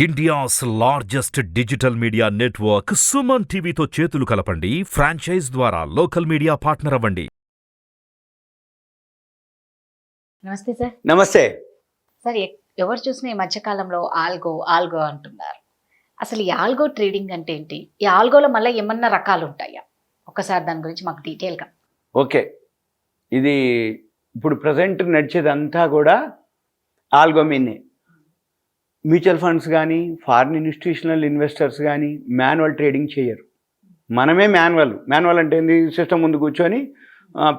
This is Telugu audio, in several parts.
India's largest digital media network Suman టీవీతో చేతులు కలపండి. ఫ్రాంచైజ్ ద్వారా లోకల్ మీడియా పార్ట్నర్ అవ్వండి. నమస్తే సార్. నమస్తే సార్, ఎవరు చూసినా ఈ మధ్యకాలంలో ఆల్గో ఆల్గో అంటున్నారు. అసలు ఈ ఆల్గో ట్రేడింగ్ అంటే ఏంటి? ఈ ఆల్గోలో మళ్ళీ ఏమన్నా రకాలు ఉంటాయా? ఒకసారి దాని గురించి మాకు డీటెయిల్గా. ఓకే, ఇది ఇప్పుడు ప్రజెంట్ నడిచేదంతా కూడా ఆల్గో మీనే. మ్యూచువల్ ఫండ్స్ కానీ ఫారిన్ ఇన్స్టిట్యూషనల్ ఇన్వెస్టర్స్ కానీ మాన్యువల్ ట్రేడింగ్ చేయరు. మనమే మాన్యువల్ అంటే ఏంది? సిస్టమ్ ముందు కూర్చొని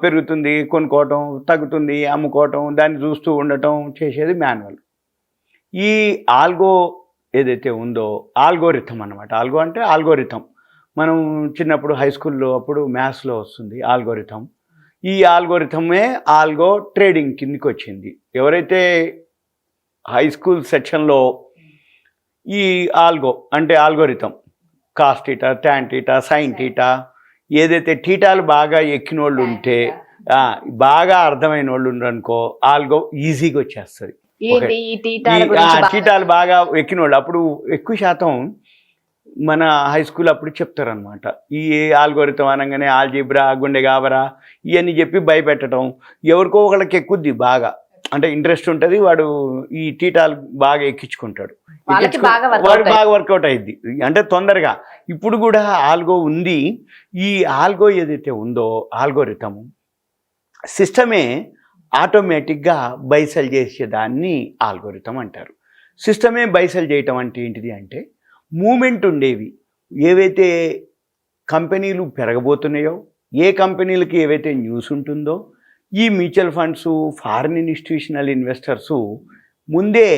పెరుగుతుంది, కొనుక్కోవటం, తగ్గుతుంది, అమ్ముకోవటం, దాన్ని చూస్తూ ఉండటం చేసేది మాన్యువల్. ఈ ఆల్గో ఏదైతే ఉందో ఆల్గోరిథం అన్నమాట. ఆల్గో అంటే ఆల్గోరిథం. మనం చిన్నప్పుడు హై స్కూల్లో అప్పుడు మ్యాథ్స్లో వస్తుంది ఆల్గోరిథం. ఈ ఆల్గోరిథమే ఆల్గో ట్రేడింగ్ కిందికి వచ్చింది. ఎవరైతే హై స్కూల్ సెక్షన్లో ఈ ఆల్గో అంటే algorithm cos theta, tan theta, sine theta, ఏదైతే టీటాలు బాగా ఎక్కిన వాళ్ళు ఉంటే, బాగా అర్థమైన వాళ్ళు ఉన్నారనుకో, ఆల్గో ఈజీగా వచ్చేస్తుంది. టీటాలు బాగా ఎక్కిన వాళ్ళు అప్పుడు ఎక్కువ శాతం మన హై స్కూల్ అప్పుడు చెప్తారనమాట. ఈ ఆల్గోరిథం అనగానే ఆల్జీబ్రా, గుండె గాబరా ఇవన్నీ చెప్పి భయపెట్టడం. ఎవరికో ఒకళ్ళకి ఎక్కుద్ది బాగా, అంటే ఇంట్రెస్ట్ ఉంటుంది, వాడు ఈ టీటాలు బాగా ఎక్కించుకుంటాడు, వాడికి బాగా వర్కౌట్ అయ్యిద్ది అంటే తొందరగా. ఇప్పుడు కూడా ఆల్గో ఉంది. ఈ ఆల్గో ఏదైతే ఉందో ఆల్గోరిథము సిస్టమే ఆటోమేటిక్గా బైసెల్ చేసేదాన్ని ఆల్గోరిథం అంటారు. సిస్టమే బైసెల్ చేయటం అంటే ఏంటిది అంటే, మూమెంట్ ఉండేవి ఏవైతే కంపెనీలు పెరగబోతున్నాయో, ఏ కంపెనీలకి ఏవైతే న్యూస్ ఉంటుందో, ఈ మ్యూచువల్ ఫండ్స్ ఫారిన్ ఇన్స్టిట్యూషనల్ ఇన్వెస్టర్సు ముందే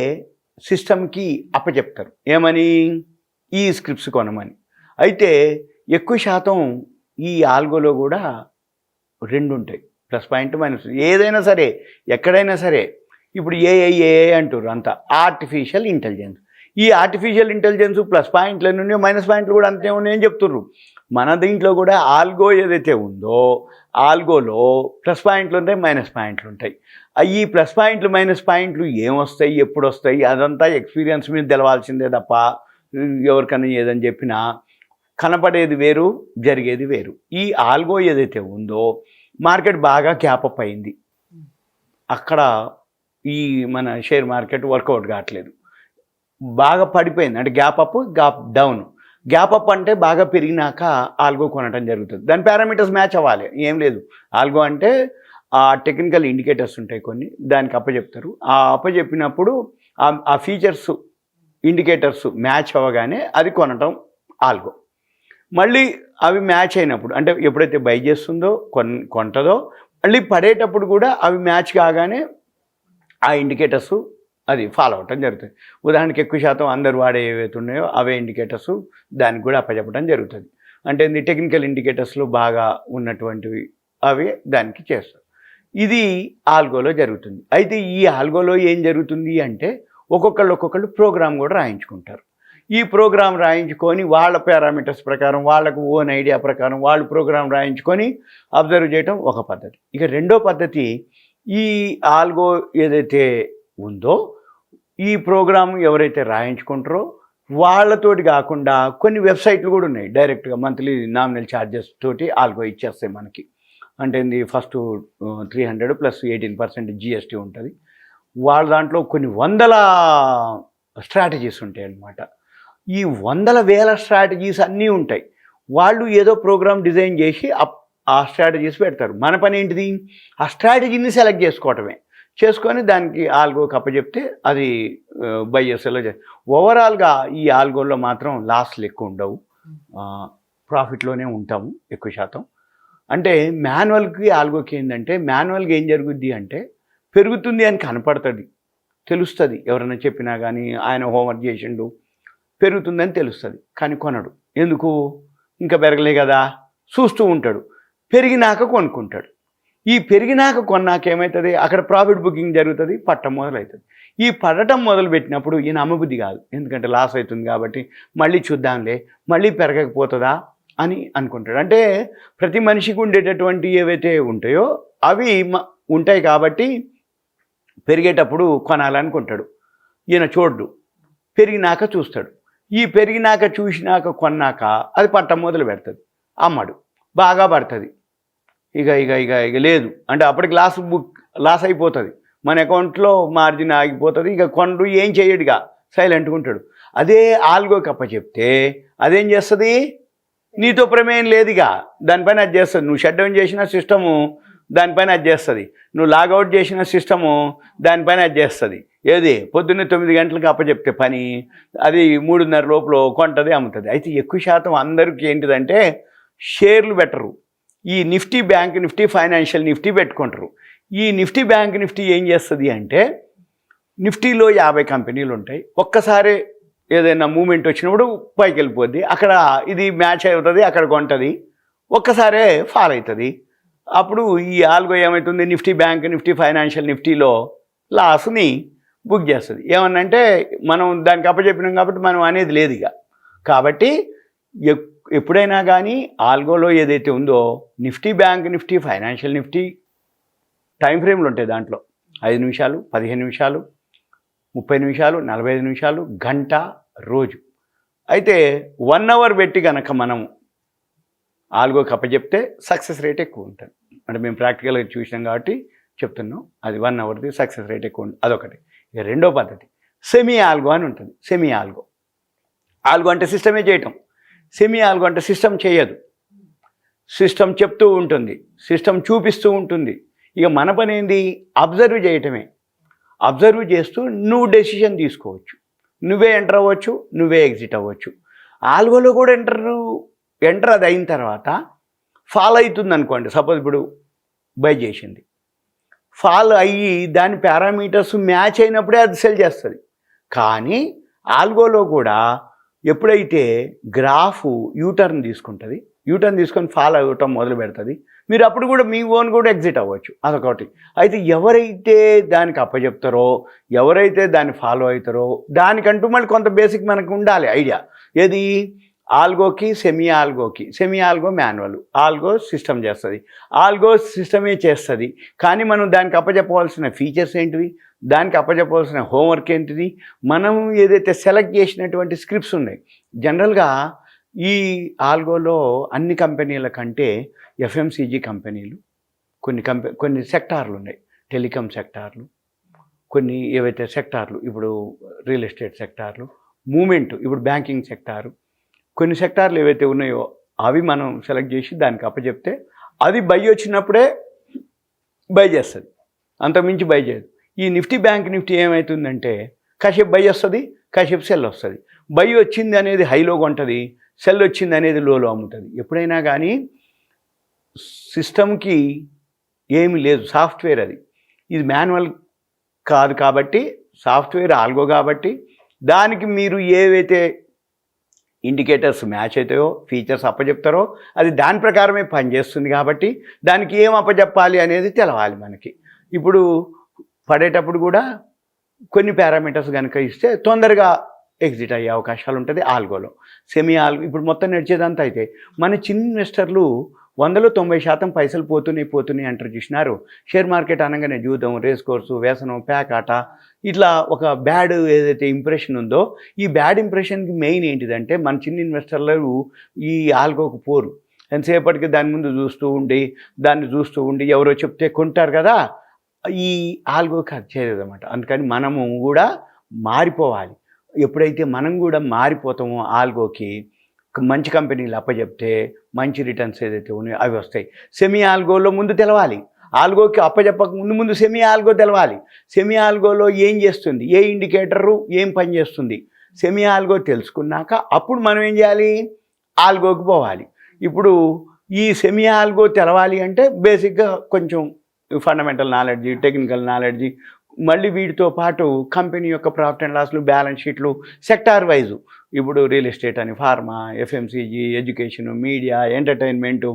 సిస్టమ్కి అప్పచెప్తారు. ఏమని? ఈ స్క్రిప్ట్స్ కొనమని. అయితే ఎక్కువ శాతం ఈ ఆల్గోలో కూడా రెండు ఉంటాయి, ప్లస్ పాయింట్ మైనస్. ఏదైనా సరే ఎక్కడైనా సరే ఇప్పుడు ఏఐ అంటారు, అంతా ఆర్టిఫిషియల్ ఇంటెలిజెన్స్. ఈ ఆర్టిఫిషియల్ ఇంటెలిజెన్స్ ప్లస్ పాయింట్లు ఉన్నాయో మైనస్ పాయింట్లు కూడా అంతే ఉన్నాయని చెప్తుర్రు. మన దీంట్లో కూడా ఆల్గో ఏదైతే ఉందో ఆల్గోలో ప్లస్ పాయింట్లు ఉంటాయి, మైనస్ పాయింట్లు ఉంటాయి. ఈ ప్లస్ పాయింట్లు మైనస్ పాయింట్లు ఏమొస్తాయి, ఎప్పుడు వస్తాయి, అదంతా ఎక్స్పీరియన్స్ మీద తెలవాల్సిందే తప్ప ఎవరికన్నా ఏదని చెప్పినా కనపడేది వేరు, జరిగేది వేరు. ఈ ఆల్గో ఏదైతే ఉందో మార్కెట్ బాగా గ్యాపప్ అయింది. అక్కడ ఈ మన షేర్ మార్కెట్ వర్కౌట్ కావట్లేదు, బాగా పడిపోయింది. అంటే gap up, down. Gap up అంటే బాగా పెరిగినాక ఆల్గో కొనటం జరుగుతుంది. దాని పారామీటర్స్ మ్యాచ్ అవ్వాలి. ఏం లేదు, ఆల్గో అంటే ఆ టెక్నికల్ ఇండికేటర్స్ ఉంటాయి కొన్ని, దానికి అప్పచెప్తారు. ఆ అప్పచెప్పినప్పుడు ఆ ఫీచర్స్ ఇండికేటర్స్ మ్యాచ్ అవ్వగానే అది కొనటం ఆల్గో. మళ్ళీ అవి మ్యాచ్ అయినప్పుడు, అంటే ఎప్పుడైతే బై చేస్తుందో కొంటదో, మళ్ళీ పడేటప్పుడు కూడా అవి మ్యాచ్ కాగానే ఆ ఇండికేటర్స్ అది ఫాలో అవటం జరుగుతుంది. ఉదాహరణకి ఎక్కువ శాతం అందరు వాడే ఏవైతే ఉన్నాయో అవే ఇండికేటర్స్ దానికి కూడా అప్పచెప్పడం జరుగుతుంది. అంటే టెక్నికల్ ఇండికేటర్స్లో బాగా ఉన్నటువంటివి అవి దానికి చేస్తారు. ఇది ఆల్గోలో జరుగుతుంది. అయితే ఈ ఆల్గోలో ఏం జరుగుతుంది అంటే, ఒక్కొక్కళ్ళు ప్రోగ్రామ్ కూడా రాయించుకుంటారు. ఈ ప్రోగ్రామ్ రాయించుకొని వాళ్ళ పారామీటర్స్ ప్రకారం, వాళ్ళకు ఓన్ ఐడియా ప్రకారం వాళ్ళు ప్రోగ్రామ్ రాయించుకొని అబ్జర్వ్ చేయటం ఒక పద్ధతి. ఇక రెండో పద్ధతి, ఈ ఆల్గో ఏదైతే ఉందో ఈ ప్రోగ్రామ్ ఎవరైతే రాయించుకుంటారో వాళ్ళతోటి కాకుండా కొన్ని వెబ్సైట్లు కూడా ఉన్నాయి, డైరెక్ట్గా మంత్లీ నామినల్ ఛార్జెస్ తోటి ఆల్గో ఇచ్చేస్తాయి మనకి. అంటే ఫస్ట్ 300 ప్లస్ 18% GST ఉంటుంది. వాళ్ళ దాంట్లో కొన్ని వందల స్ట్రాటజీస్ ఉంటాయి అన్నమాట. ఈ వందల వేల స్ట్రాటజీస్ అన్నీ ఉంటాయి. వాళ్ళు ఏదో ప్రోగ్రామ్ డిజైన్ చేసి ఆ స్ట్రాటజీస్ పెడతారు. మన పని ఏంటిది? ఆ స్ట్రాటజీని సెలెక్ట్ చేసుకోవటమే. చేసుకొని దానికి ఆల్గోకి అప్పచెప్తే అది బై చేసేలా చేస్తారు. ఓవరాల్గా ఈ ఆల్గోలో మాత్రం లాస్లు ఎక్కువ ఉండవు, ప్రాఫిట్లోనే ఉంటాము ఎక్కువ శాతం. అంటే మాన్యువల్కి ఆల్గోకి ఏంటంటే, మాన్యువల్గా ఏం జరుగుద్ది అంటే, పెరుగుతుంది అని కనపడుతుంది, తెలుస్తుంది. ఎవరైనా చెప్పినా కానీ ఆయన హోంవర్క్ చేసిండు, పెరుగుతుందని తెలుస్తుంది, కానీ కొనడు. ఎందుకు? ఇంకా పెరగలే కదా, చూస్తూ ఉంటాడు. పెరిగినాక కొనుక్కుంటాడు. ఈ పెరిగినాక కొన్నాక ఏమవుతుంది? అక్కడ ప్రాఫిట్ బుకింగ్ జరుగుతుంది, పట్టం మొదలవుతుంది. ఈ పడటం మొదలుపెట్టినప్పుడు ఈయన అమ్మబుద్ధి కాదు, ఎందుకంటే లాస్ అవుతుంది కాబట్టి మళ్ళీ చూద్దాంలే, మళ్ళీ పెరగకపోతుందా అని అనుకుంటాడు. అంటే ప్రతి మనిషికి ఉండేటటువంటి ఏవైతే ఉంటాయో అవి ఉంటాయి కాబట్టి పెరిగేటప్పుడు కొనాలనుకుంటాడు. ఈయన చూడ్డు, పెరిగినాక చూస్తాడు. ఈ పెరిగినాక చూసినాక కొన్నాక అది పట్టం మొదలు పెడుతుంది, అమ్మడు, బాగా పడుతుంది. ఇక లేదు అంటే అప్పటికి లాస్ అయిపోతుంది, మన అకౌంట్లో మార్జిన్ ఆగిపోతుంది. ఇక కొండు ఏం చేయడుగా, సైలెంట్గా ఉంటాడు. అదే ఆల్గోకి అప్పచెప్తే అదేం చేస్తుంది, నీతో ప్రమేయం లేదుగా, దానిపైన అది చేస్తుంది. నువ్వు షట్ డౌన్ చేసిన సిస్టము దానిపైన అది చేస్తుంది, నువ్వు లాగౌట్ చేసిన సిస్టము దానిపైన అది చేస్తుంది. ఏది పొద్దున్నే 9 గంటలకు అప్పచెప్తే పని అది 3:30 లోపల కొంటది, అమ్ముతుంది. అయితే ఎక్కువ శాతం అందరికీ ఏంటిదంటే షేర్లు పెట్టరు, ఈ Nifty, bank Nifty, financial Nifty పెట్టుకుంటారు. ఈ నిఫ్టీ, బ్యాంక్ నిఫ్టీ ఏం చేస్తుంది అంటే నిఫ్టీలో 50 కంపెనీలు ఉంటాయి. ఒక్కసారి ఏదైనా మూమెంట్ వచ్చినప్పుడు పైకి వెళ్ళిపోద్ది, అక్కడ ఇది మ్యాచ్ అవుతుంది, అక్కడ కొంటుంది, ఒక్కసారే ఫాల్ అవుతుంది. అప్పుడు ఈ ఆల్గో ఏమవుతుంది, నిఫ్టీ, బ్యాంక్ నిఫ్టీ, ఫైనాన్షియల్ నిఫ్టీలో లాస్ని బుక్ చేస్తుంది. ఏమన్నంటే మనం దానికి అప్పచెప్పినాం కాబట్టి మనం అనేది లేదు ఇక. కాబట్టి ఎప్పుడైనా కానీ ఆల్గోలో ఏదైతే ఉందో Nifty, bank Nifty, financial Nifty time ఫ్రేమ్లు ఉంటాయి. దాంట్లో 5 నిమిషాలు, 15 నిమిషాలు, 30 నిమిషాలు, 45 నిమిషాలు, గంట, రోజు. అయితే 1 అవర్ పెట్టి కనుక మనం ఆల్గోకి అప్పచెప్తే సక్సెస్ రేట్ ఎక్కువ ఉంటుంది. అంటే మేము ప్రాక్టికల్గా చూసినాం కాబట్టి చెప్తున్నాం. అది 1 అవర్ది సక్సెస్ రేట్ ఎక్కువ ఉంటుంది, అదొకటి. ఇక రెండో పద్ధతి సెమీ ఆల్గో అని ఉంటుంది. సెమీ ఆల్గో, ఆల్గో అంటే సిస్టమే చేయటం, సెమీ ఆల్గో అంటే సిస్టమ్ చేయదు, సిస్టమ్ చెప్తూ ఉంటుంది, సిస్టమ్ చూపిస్తూ ఉంటుంది. ఇక మన పని ఏంది, అబ్జర్వ్ చేయటమే. అబ్జర్వ్ చేస్తూ నువ్వు డెసిషన్ తీసుకోవచ్చు, నువ్వే ఎంటర్ అవ్వచ్చు, నువ్వే ఎగ్జిట్ అవ్వచ్చు. ఆల్గోలో కూడా ఎంటర్ అది అయిన తర్వాత ఫాల్ అవుతుంది అనుకోండి, సపోజ్ ఇప్పుడు బై చేసింది, ఫాల్ అయ్యి దాని పారామీటర్స్ మ్యాచ్ అయినప్పుడే అది సెల్ చేస్తుంది. కానీ ఆల్గోలో కూడా ఎప్పుడైతే గ్రాఫ్ యూటర్న్ తీసుకుంటుంది, యూటర్న్ తీసుకొని ఫాల్ అవ్వటం మొదలు పెడుతుంది, మీరు అప్పుడు కూడా మీ ఓన్ కూడా ఎగ్జిట్ అవ్వచ్చు, అదొకటి. అయితే ఎవరైతే దానికి అప్పచెప్తారో, ఎవరైతే దాన్ని ఫాలో అవుతారో దానికంటూ మళ్ళీ కొంత బేసిక్ మనకు ఉండాలి ఐడియా. ఏది, ఆల్గోకి సెమీ ఆల్గోకి, semi algo manual, algo system చేస్తుంది, ఆల్గో సిస్టమే చేస్తుంది. కానీ మనం దానికి అప్పచెప్పవలసిన ఫీచర్స్ ఏంటివి, దానికి అప్పచెప్పవలసిన హోంవర్క్ ఏంటిది, మనం ఏదైతే సెలెక్ట్ చేసినటువంటి స్క్రిప్ట్స్ ఉన్నాయి. జనరల్గా ఈ ఆల్గోలో అన్ని కంపెనీల కంటే ఎఫ్ఎంసీజీ కంపెనీలు, కొన్ని సెక్టార్లు ఉన్నాయి, టెలికాం సెక్టార్లు, కొన్ని ఏవైతే సెక్టార్లు, ఇప్పుడు రియల్ ఎస్టేట్ సెక్టార్లు, మూమెంట్, ఇప్పుడు బ్యాంకింగ్ సెక్టారు, కొన్ని సెక్టార్లు ఏవైతే ఉన్నాయో అవి మనం సెలెక్ట్ చేసి దానికి అప్పచెప్తే అది బై వచ్చినప్పుడే బై చేస్తుంది, అంతకుమించి బై చేయదు. ఈ నిఫ్టీ, బ్యాంక్ నిఫ్టీ ఏమవుతుందంటే కాసేపు బై వస్తుంది, కాసేపు సెల్ వస్తుంది. బై వచ్చింది అనేది హైలో కొంటుంది, సెల్ వచ్చింది అనేది లోలో అమ్ముతుంది. ఎప్పుడైనా కానీ సిస్టమ్కి ఏమి లేదు, సాఫ్ట్వేర్ అది, ఇది మాన్యువల్ కాదు. కాబట్టి సాఫ్ట్వేర్ ఆల్గో కాబట్టి దానికి మీరు ఏవైతే ఇండికేటర్స్ మ్యాచ్ అవుతాయో, ఫీచర్స్ అప్పచెప్తారో అది దాని ప్రకారమే పనిచేస్తుంది. కాబట్టి దానికి ఏం అప్పచెప్పాలి అనేది తెలవాలి మనకి. ఇప్పుడు పడేటప్పుడు కూడా కొన్ని పారామీటర్స్ కనుక ఇస్తే తొందరగా ఎగ్జిట్ అయ్యే అవకాశాలు ఉంటుంది ఆల్గోలో. సెమీ ఆల్గో ఇప్పుడు మొత్తం నడిచేదంతా అయితే మన చిన్న ఇన్వెస్టర్లు 190% పైసలు పోతున్నాయి అంటారు చూసినారు. షేర్ మార్కెట్ అనగానే జూదం, రేస్ కోర్సు, వ్యసనం, ప్యాకాట, ఇట్లా ఒక బ్యాడ్ ఏదైతే ఇంప్రెషన్ ఉందో, ఈ బ్యాడ్ ఇంప్రెషన్కి మెయిన్ ఏంటిదంటే మన చిన్న ఇన్వెస్టర్లు ఈ ఆల్గోకు పోరు. ఎంతసేపటికి దాని ముందు దాన్ని చూస్తూ ఉండి ఎవరో చెప్తే కొంటారు కదా, ఈ ఆల్గోకి అది చేయలేదు అన్నమాట. అందుకని మనము కూడా మారిపోవాలి. ఎప్పుడైతే మనం కూడా మారిపోతామో ఆల్గోకి, మంచి కంపెనీలు అప్పచెప్తే మంచి రిటర్న్స్ ఏదైతే ఉన్నాయో అవి వస్తాయి. సెమీ ఆల్గోలో ముందు తెలవాలి, ఆల్గోకి అప్పచెప్పక ముందు సెమీ ఆల్గో తెలవాలి. సెమీ ఆల్గోలో ఏం చేస్తుంది, ఏ ఇండికేటరు ఏం పని చేస్తుంది, సెమీ ఆల్గో తెలుసుకున్నాక అప్పుడు మనం ఏం చేయాలి, ఆల్గోకి పోవాలి. ఇప్పుడు ఈ సెమీ ఆల్గో తెలవాలి అంటే బేసిక్గా కొంచెం ఫండమెంటల్ నాలెడ్జి, టెక్నికల్ నాలెడ్జి, మళ్ళీ వీటితో పాటు కంపెనీ యొక్క ప్రాఫిట్ అండ్ లాస్లు, బ్యాలెన్స్ షీట్లు సెక్టార్ వైజు, ఇప్పుడు రియల్ ఎస్టేట్ అని, pharma, FMCG, education, media, entertainment.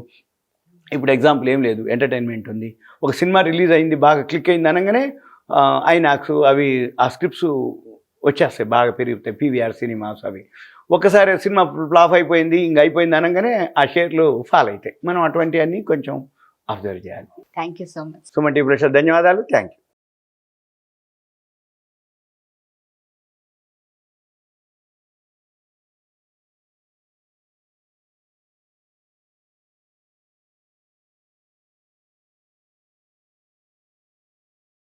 ఇప్పుడు ఎగ్జాంపుల్ ఏం లేదు, ఎంటర్టైన్మెంట్ ఉంది, ఒక సినిమా రిలీజ్ అయింది, బాగా క్లిక్ అయింది అనగానే ఐనాక్స్ అవి ఆ స్క్రిప్ట్స్ వచ్చేస్తాయి, బాగా పెరుగుతాయి, పీవీఆర్ సినిమాస్ అవి. ఒకసారి సినిమా ఫ్లాప్ అయిపోయింది, ఇంక అయిపోయింది అనగానే ఆ షేర్లు ఫాల్ అవుతాయి. మనం అటువంటివన్నీ కొంచెం అబ్జర్వ్ చేయాలి. Thank you so much. Suman TV ప్రేక్షకులకు ధన్యవాదాలు. Thank you.